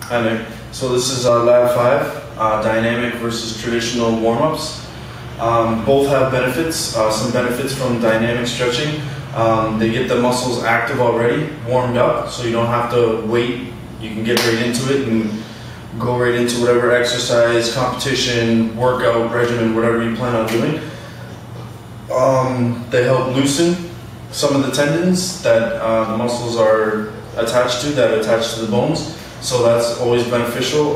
Hi Nick. So this is Lab 5, dynamic versus traditional warm-ups. Both have benefits. Some benefits from dynamic stretching. They get the muscles active already, warmed up, so you don't have to wait. You can get right into it and go right into whatever exercise, competition, workout, regimen, whatever you plan on doing. They help loosen some of the tendons that the muscles are attached to, that attach to the bones. So that's always beneficial.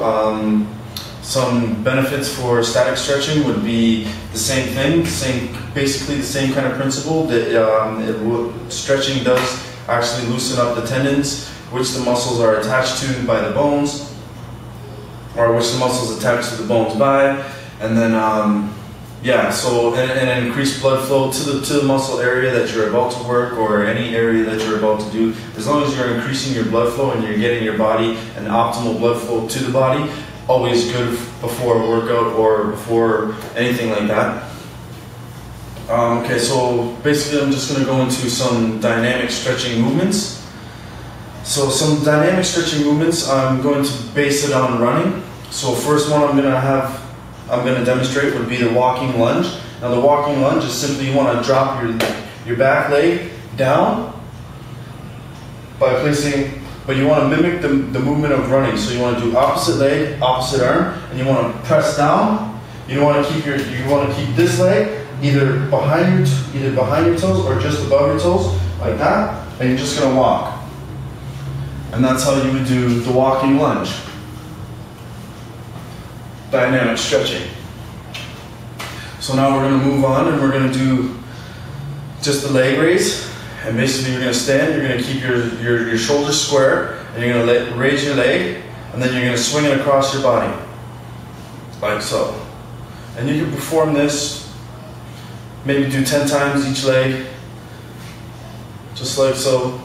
Some benefits for static stretching would be the same thing, basically the same kind of principle. That stretching does actually loosen up the tendons, which the muscles are attached to by the bones, or which the muscles attach to the bones by, and then and increase blood flow to the muscle area that you're about to work, or any area that you're about to do. As long as you're increasing your blood flow and you're getting your body an optimal blood flow to the body, always good before a workout or before anything like that. Okay, so basically I'm just going to go into some dynamic stretching movements. So some dynamic stretching movements, I'm going to base it on running. So first one I'm going to demonstrate would be the walking lunge. Now the walking lunge is simply you want to drop your back leg down by placing, but you want to mimic the movement of running. So you want to do opposite leg, opposite arm, and you want to press down. You want to keep this leg either behind your toes or just above your toes, like that, and you're just going to walk. And that's how you would do the walking lunge. Dynamic stretching. So now we're going to move on and we're going to do just the leg raise. And basically you're going to stand, you're going to keep your shoulders square, and you're going to raise your leg, and then you're going to swing it across your body, like so. And you can perform this, maybe do 10 times each leg, just like so.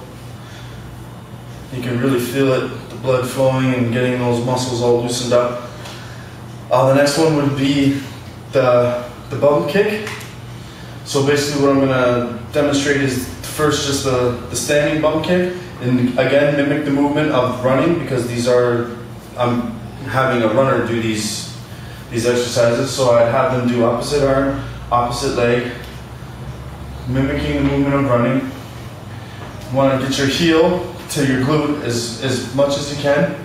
You can really feel it, the blood flowing and getting those muscles all loosened up. The next one would be the bum kick. So basically what I'm going to demonstrate is first just the standing bum kick, and again mimic the movement of running, because I'm having a runner do these exercises. So I'd have them do opposite arm, opposite leg, mimicking the movement of running. You want to get your heel to your glute as much as you can.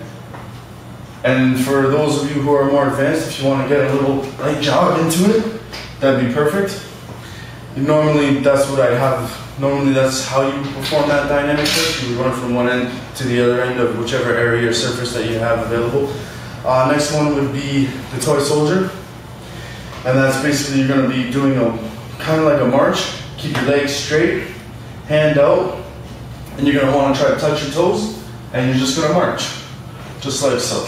And for those of you who are more advanced, if you want to get a little light jog into it, that'd be perfect. Normally that's what I'd have. Normally that's how you perform that dynamic stretch. You would run from one end to the other end of whichever area or surface that you have available. Next one would be the toy soldier. And that's basically you're going to be doing a kind of like a march. Keep your legs straight, hand out, and you're going to want to try to touch your toes, and you're just going to march, just like so.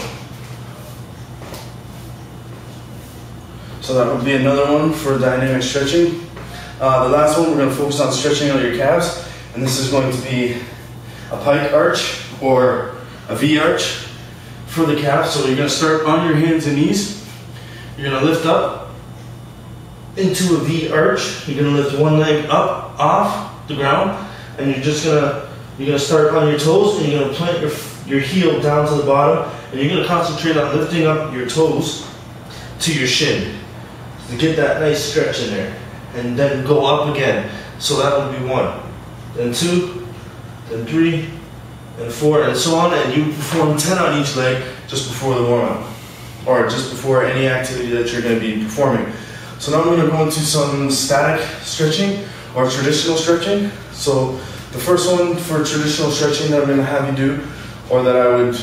So that would be another one for dynamic stretching. The last one, we're going to focus on stretching out your calves, and this is going to be a pike arch or a V arch for the calf. So you're going to start on your hands and knees. You're going to lift up into a V arch. You're going to lift one leg up off the ground, and you're going to start on your toes, and you're going to plant your heel down to the bottom, and you're going to concentrate on lifting up your toes to your shin to get that nice stretch in there, and then go up again. So that would be 1, then 2, then 3, and 4, and so on, and you perform 10 on each leg just before the warm-up, or just before any activity that you're going to be performing. So now we're going to go into some static stretching or traditional stretching. So the first one for traditional stretching that I'm going to have you do, or that I would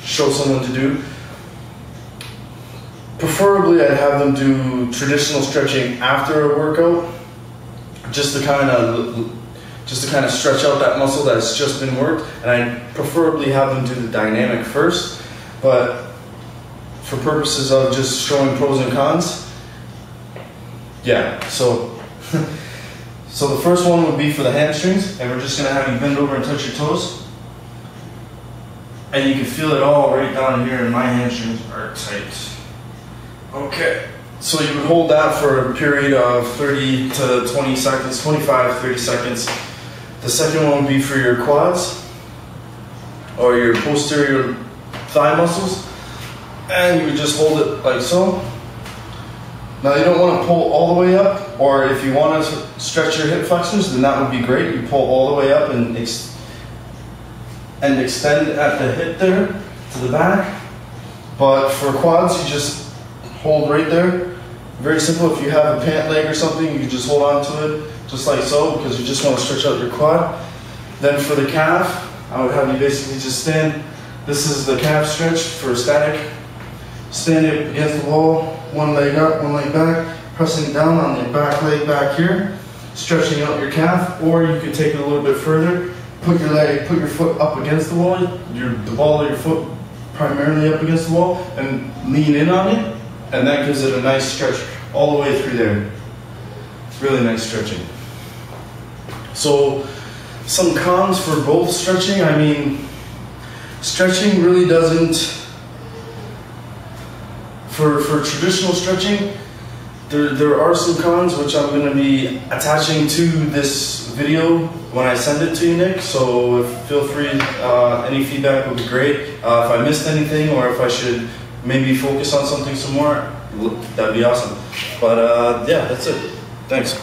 show someone to do, preferably I'd have them do traditional stretching after a workout, just to kind of stretch out that muscle that's just been worked. And I'd preferably have them do the dynamic first, but for purposes of just showing pros and cons, yeah, so so the first one would be for the hamstrings, and we're just going to have you bend over and touch your toes. And you can feel it all right down here, and my hamstrings are tight. Okay, so you would hold that for a period of 30 to 20 seconds, 25, 30 seconds. The second one would be for your quads, or your posterior thigh muscles, and you would just hold it like so. Now you don't want to pull all the way up, or if you want to stretch your hip flexors, then that would be great. You pull all the way up and extend at the hip there to the back. But for quads, you just hold right there. Very simple. If you have a pant leg or something, you can just hold on to it just like so, because you just want to stretch out your quad. Then for the calf, I would have you basically just stand. This is the calf stretch for static. Stand up against the wall, one leg up, one leg back, pressing down on the back leg back here, stretching out your calf. Or you could take it a little bit further. Put your foot up against the wall, the ball of your foot primarily up against the wall, and lean in on it, and that gives it a nice stretch all the way through there. Really nice stretching. So some cons for both stretching. I mean, stretching really doesn't, for traditional stretching, there are some cons which I'm going to be attaching to this video when I send it to you, Nick. So feel free, any feedback would be great. If I missed anything, or if I should maybe focus on something some more, that'd be awesome. But yeah, that's it. Thanks.